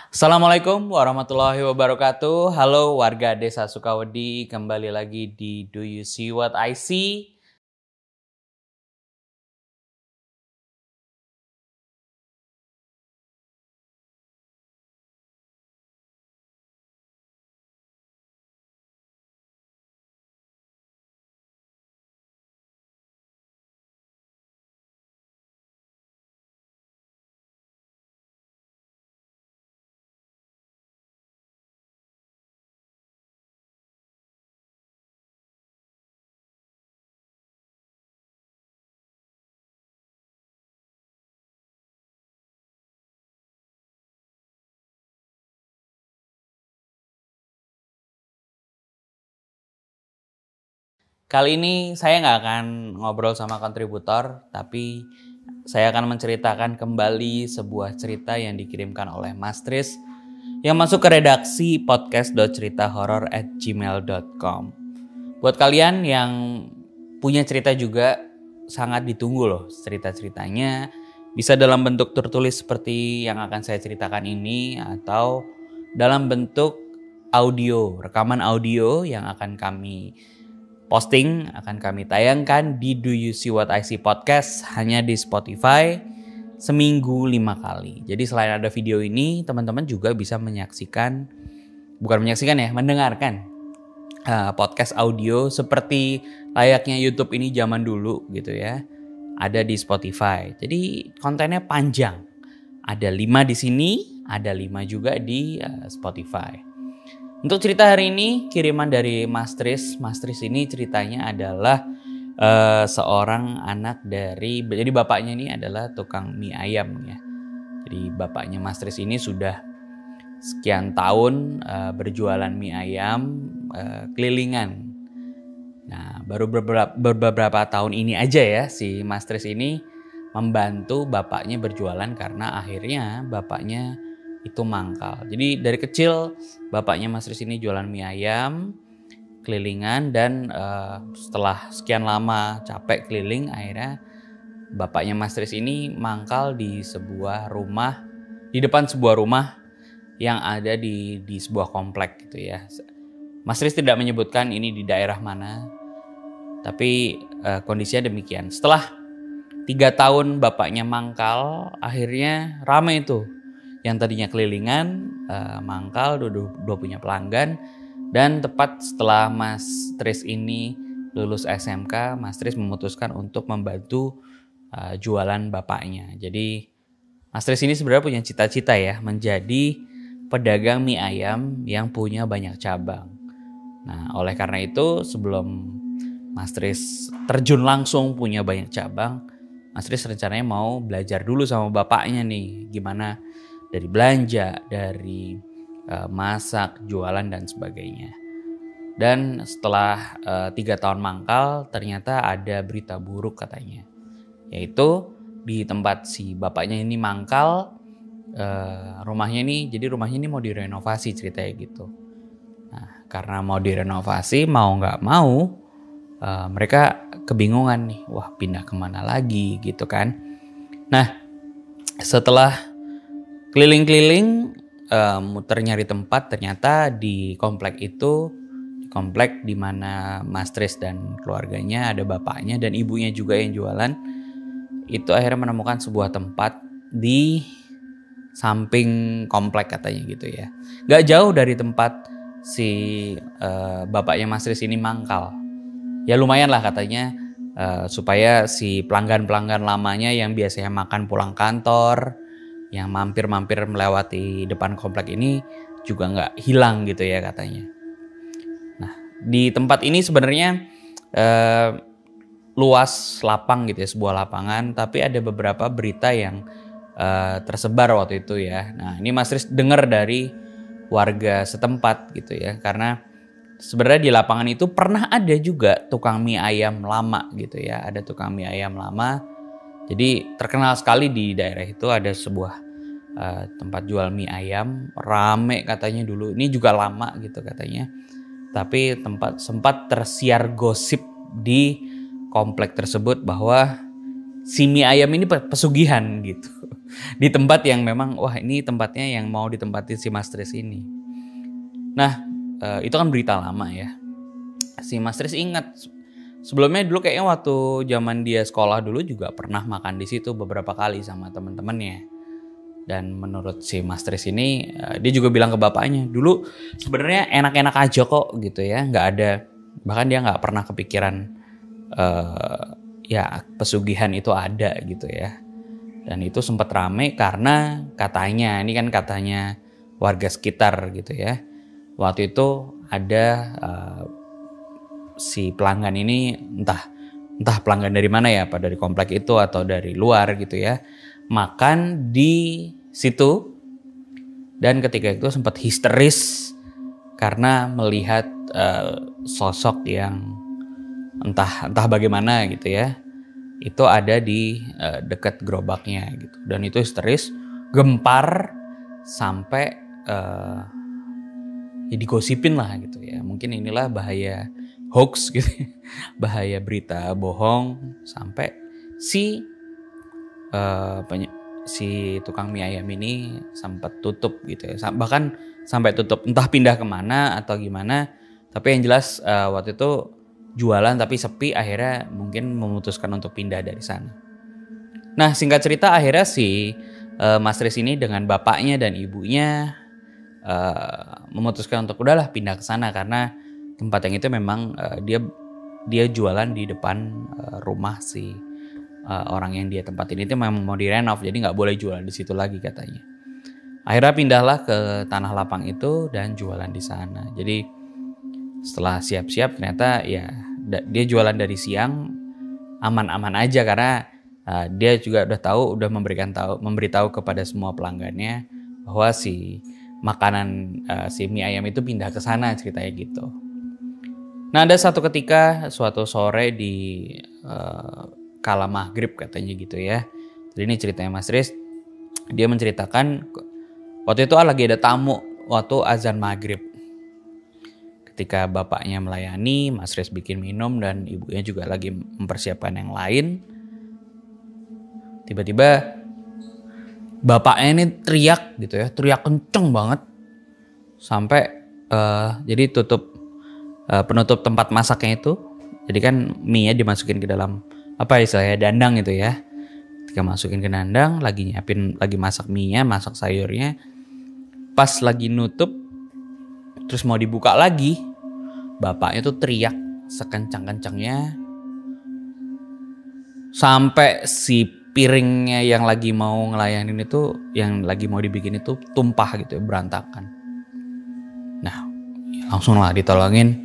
Assalamualaikum warahmatullahi wabarakatuh. Halo warga Desa Sukawedi, kembali lagi di Do You See What I See? Kali ini saya nggak akan ngobrol sama kontributor, tapi saya akan menceritakan kembali sebuah cerita yang dikirimkan oleh Mas Tris yang masuk ke redaksi podcast.ceritahoror@gmail.com. Buat kalian yang punya cerita juga, sangat ditunggu loh cerita-ceritanya. Bisa dalam bentuk tertulis seperti yang akan saya ceritakan ini, atau dalam bentuk audio, rekaman audio yang akan kami posting, akan kami tayangkan di Do You See What I See Podcast hanya di Spotify seminggu 5 kali. Jadi selain ada video ini, teman-teman juga bisa mendengarkan podcast audio seperti layaknya YouTube ini zaman dulu gitu ya. Ada di Spotify. Jadi kontennya panjang. Ada 5 di sini, ada 5 juga di Spotify. Untuk cerita hari ini kiriman dari Mas Tris. Mas Tris ini ceritanya adalah seorang anak dari, jadi bapaknya ini adalah tukang mie ayam ya. Jadi bapaknya Mas Tris ini sudah sekian tahun berjualan mie ayam kelilingan. Nah, baru beberapa tahun ini aja ya si Mas Tris ini membantu bapaknya berjualan karena akhirnya bapaknya itu mangkal. Jadi dari kecil bapaknya Mas Tris ini jualan mie ayam kelilingan, dan setelah sekian lama capek keliling, akhirnya bapaknya Mas Tris ini mangkal di sebuah rumah, di depan sebuah rumah yang ada di sebuah komplek gitu ya. Mas Tris tidak menyebutkan ini di daerah mana, tapi kondisinya demikian. Setelah 3 tahun bapaknya mangkal, akhirnya ramai itu. Yang tadinya kelilingan, mangkal, udah punya pelanggan. Dan tepat setelah Mas Tris ini lulus SMK, Mas Tris memutuskan untuk membantu jualan bapaknya. Jadi Mas Tris ini sebenarnya punya cita-cita ya, menjadi pedagang mie ayam yang punya banyak cabang. Nah, oleh karena itu sebelum Mas Tris terjun langsung punya banyak cabang, Mas Tris rencananya mau belajar dulu sama bapaknya nih, gimana dari belanja, dari masak, jualan dan sebagainya. Dan setelah 3 tahun mangkal, ternyata ada berita buruk katanya. Yaitu di tempat si bapaknya ini mangkal, rumahnya ini mau direnovasi ceritanya gitu. Nah, karena mau direnovasi, mau nggak mau mereka kebingungan nih, wah pindah kemana lagi gitu kan. Nah, setelah keliling-keliling muter nyari tempat, ternyata di komplek itu, di komplek di mana Mas Tris dan keluarganya, ada bapaknya dan ibunya juga yang jualan, itu akhirnya menemukan sebuah tempat di samping komplek katanya gitu ya. Gak jauh dari tempat si bapaknya Mas Tris ini mangkal. Ya lumayan lah katanya, supaya si pelanggan-pelanggan lamanya yang biasanya makan pulang kantor, yang mampir-mampir melewati depan komplek ini juga nggak hilang gitu ya katanya. Nah, di tempat ini sebenarnya luas lapang gitu ya, sebuah lapangan, tapi ada beberapa berita yang tersebar waktu itu ya. Nah, ini Mas Tris dengar dari warga setempat gitu ya, karena sebenarnya di lapangan itu pernah ada juga tukang mie ayam lama gitu ya, ada tukang mie ayam lama. Jadi terkenal sekali di daerah itu ada sebuah tempat jual mie ayam, rame katanya dulu. Ini juga lama gitu katanya. Tapi sempat tersiar gosip di komplek tersebut bahwa si mie ayam ini pesugihan gitu. Di tempat yang memang wah ini tempatnya yang mau ditempati si Mas Tris ini. Nah itu kan berita lama ya. Si Mas Tris ingat sebelumnya dulu kayaknya waktu zaman dia sekolah dulu juga pernah makan di situ beberapa kali sama teman-temannya. Dan menurut si Mas Tris ini dia juga bilang ke bapaknya dulu sebenarnya enak-enak aja kok gitu ya, nggak ada, bahkan dia nggak pernah kepikiran ya pesugihan itu ada gitu ya. Dan itu sempat rame karena katanya, ini kan katanya warga sekitar gitu ya, waktu itu ada si pelanggan ini entah pelanggan dari mana ya, apa dari komplek itu atau dari luar gitu ya, makan di situ dan ketika itu sempat histeris karena melihat sosok yang entah bagaimana gitu ya, itu ada di dekat gerobaknya gitu, dan itu histeris, gempar sampai ya digosipin lah gitu ya, mungkin inilah bahaya hoax gitu, bahaya berita bohong, sampai si tukang mie ayam ini sempat tutup gitu ya, bahkan sampai tutup, entah pindah kemana atau gimana, tapi yang jelas waktu itu jualan tapi sepi, akhirnya mungkin memutuskan untuk pindah dari sana. Nah singkat cerita akhirnya si Mas Tris ini dengan bapaknya dan ibunya memutuskan untuk udahlah pindah ke sana karena tempat yang itu memang dia jualan di depan rumah si orang yang dia tempatin itu memang mau direnov, jadi nggak boleh jualan di situ lagi katanya. Akhirnya pindahlah ke tanah lapang itu dan jualan di sana. Jadi setelah siap-siap ternyata ya dia jualan dari siang aman-aman aja karena dia juga udah memberitahu kepada semua pelanggannya bahwa si makanan si mie ayam itu pindah ke sana, ceritanya gitu. Nah ada suatu sore di kala maghrib katanya gitu ya. Jadi ini ceritanya Mas Tris, dia menceritakan waktu itu lagi ada tamu waktu azan maghrib. Ketika bapaknya melayani, Mas Tris bikin minum dan ibunya juga lagi mempersiapkan yang lain. Tiba-tiba bapaknya ini teriak gitu ya, teriak kenceng banget. Sampai jadi penutup tempat masaknya itu. Jadi kan mie-nya dimasukin ke dalam apa istilahnya dandang gitu ya. Ketika masukin ke dandang, lagi masak mie-nya, masak sayurnya. Pas lagi nutup, terus mau dibuka lagi, bapaknya tuh teriak sekencang-kencangnya sampai si piringnya yang lagi mau ngelayanin itu, yang lagi mau dibikin itu tumpah gitu ya, berantakan. Nah langsung lah ditolongin,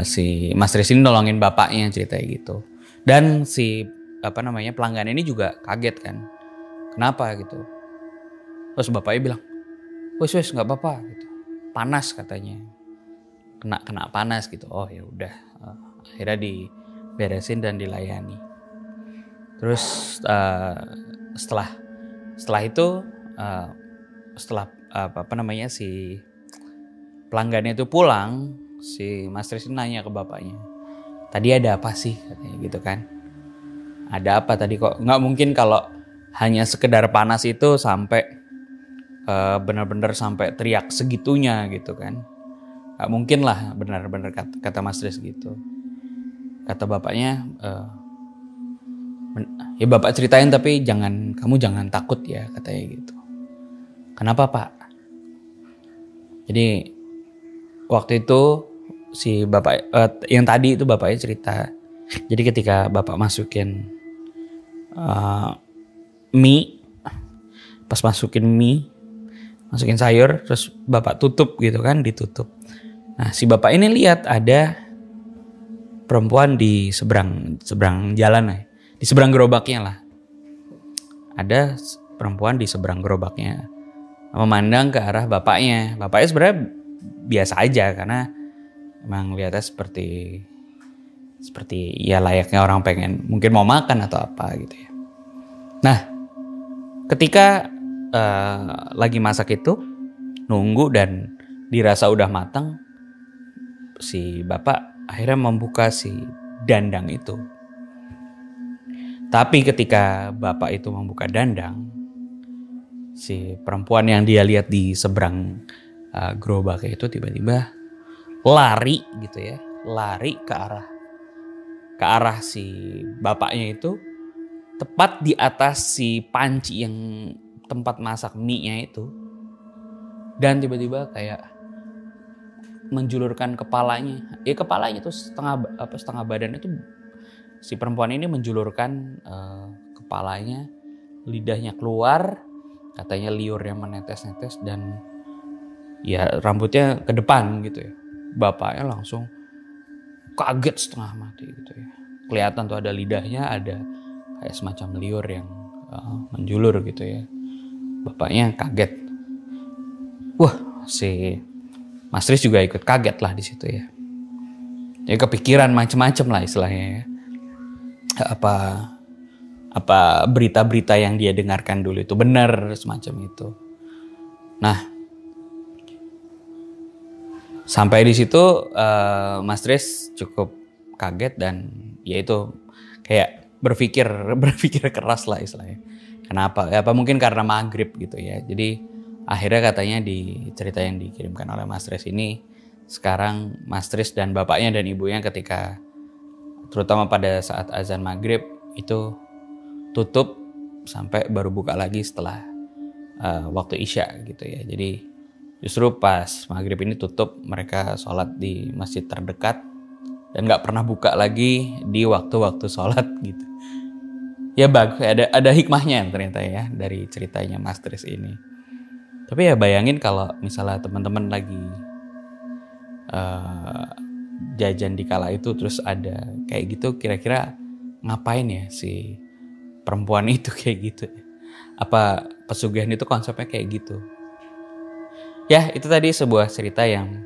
si Mas Tris ini nolongin bapaknya ceritanya gitu. Dan si pelanggan ini juga kaget kan, kenapa gitu. Terus bapaknya bilang, wes nggak apa-apa gitu, panas katanya, kena panas gitu. Oh ya udah, akhirnya diberesin dan dilayani. Terus setelah itu si pelanggannya itu pulang, si Mas Tris nanya ke bapaknya, tadi ada apa sih katanya gitu kan. Ada apa tadi, kok nggak mungkin kalau hanya sekedar panas itu sampai benar-benar sampai teriak segitunya gitu kan. Nggak mungkin lah, benar-benar kata Mas Tris gitu. Kata bapaknya, ya bapak ceritain tapi kamu jangan takut ya katanya gitu. Kenapa pak? Jadi waktu itu si bapak yang tadi itu bapaknya cerita. Jadi ketika bapak masukin masukin sayur, terus bapak tutup gitu kan, ditutup. Nah si bapak ini lihat ada perempuan di seberang jalan lah, di seberang gerobaknya lah. Ada perempuan di seberang gerobaknya memandang ke arah bapaknya. Bapaknya sebenarnya biasa aja karena emang lihatnya seperti ya layaknya orang pengen mungkin mau makan atau apa gitu ya. Nah ketika lagi masak itu, nunggu dan dirasa udah matang, si bapak akhirnya membuka si dandang itu. Tapi ketika bapak itu membuka dandang, si perempuan yang dia lihat di seberang gerobak itu tiba-tiba lari gitu ya, lari ke arah si bapaknya itu, tepat di atas si panci yang tempat masak mie-nya itu, dan tiba-tiba kayak menjulurkan kepalanya tuh setengah badan itu, si perempuan ini menjulurkan kepalanya, lidahnya keluar, katanya liur yang menetes-netes dan ya rambutnya ke depan gitu ya. Bapaknya langsung kaget setengah mati gitu ya. Kelihatan tuh ada lidahnya, ada kayak semacam liur yang menjulur gitu ya. Bapaknya kaget. Wah, si Mas Tris juga ikut kaget lah di situ ya. Ya kepikiran macem-macem lah istilahnya ya. Apa berita-berita yang dia dengarkan dulu itu benar semacam itu. Nah, sampai di situ Mas Tris cukup kaget dan ya itu kayak berpikir keras lah istilahnya. Kenapa? Ya, apa mungkin karena maghrib gitu ya. Jadi akhirnya katanya di cerita yang dikirimkan oleh Mas Tris ini, sekarang Mas Tris dan bapaknya dan ibunya ketika terutama pada saat azan maghrib itu tutup sampai baru buka lagi setelah waktu Isya gitu ya. Jadi justru pas maghrib ini tutup, mereka sholat di masjid terdekat dan nggak pernah buka lagi di waktu-waktu sholat gitu. Ya bagus, ada hikmahnya ternyata ya dari ceritanya Mas Tris ini. Tapi ya bayangin kalau misalnya teman-teman lagi jajan di kala itu terus ada kayak gitu, kira-kira ngapain ya si perempuan itu kayak gitu? Apa pesugihan itu konsepnya kayak gitu? Ya itu tadi sebuah cerita yang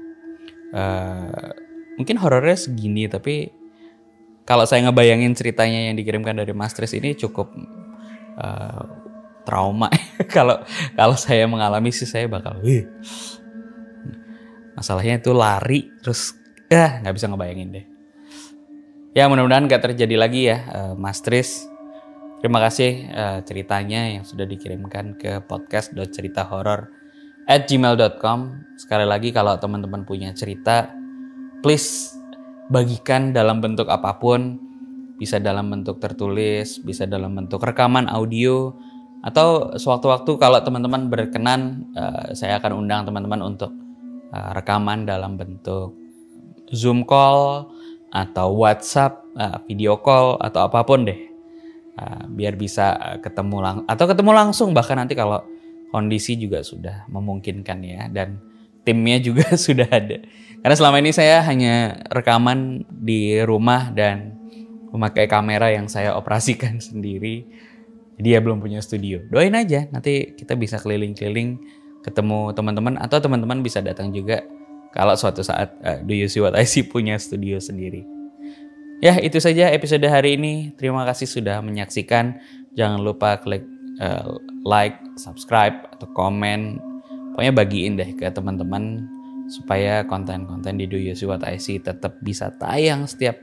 mungkin horornya segini, tapi kalau saya ngebayangin ceritanya yang dikirimkan dari Mas Tris ini cukup trauma. Kalau saya mengalami sih saya bakal masalahnya itu lari terus nggak bisa ngebayangin deh. Ya mudah-mudahan nggak terjadi lagi ya Mas Tris. Terima kasih ceritanya yang sudah dikirimkan ke podcast.ceritahoror@gmail.com. Sekali lagi kalau teman-teman punya cerita, please bagikan dalam bentuk apapun. Bisa dalam bentuk tertulis, bisa dalam bentuk rekaman audio, atau sewaktu-waktu kalau teman-teman berkenan, saya akan undang teman-teman untuk rekaman dalam bentuk Zoom call atau WhatsApp, video call atau apapun deh. Biar bisa ketemu langsung, bahkan nanti kalau kondisi juga sudah memungkinkan ya, dan timnya juga sudah ada. Karena selama ini saya hanya rekaman di rumah dan memakai kamera yang saya operasikan sendiri. Jadi ya belum punya studio. Doain aja nanti kita bisa keliling-keliling ketemu teman-teman, atau teman-teman bisa datang juga kalau suatu saat Do You See What I See punya studio sendiri. Ya itu saja episode hari ini. Terima kasih sudah menyaksikan. Jangan lupa klik like, subscribe, atau komen. Pokoknya bagiin deh ke teman-teman supaya konten-konten di Do You See What I See tetap bisa tayang setiap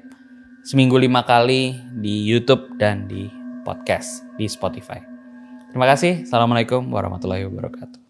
seminggu 5 kali di YouTube dan di podcast di Spotify. Terima kasih. Assalamualaikum warahmatullahi wabarakatuh.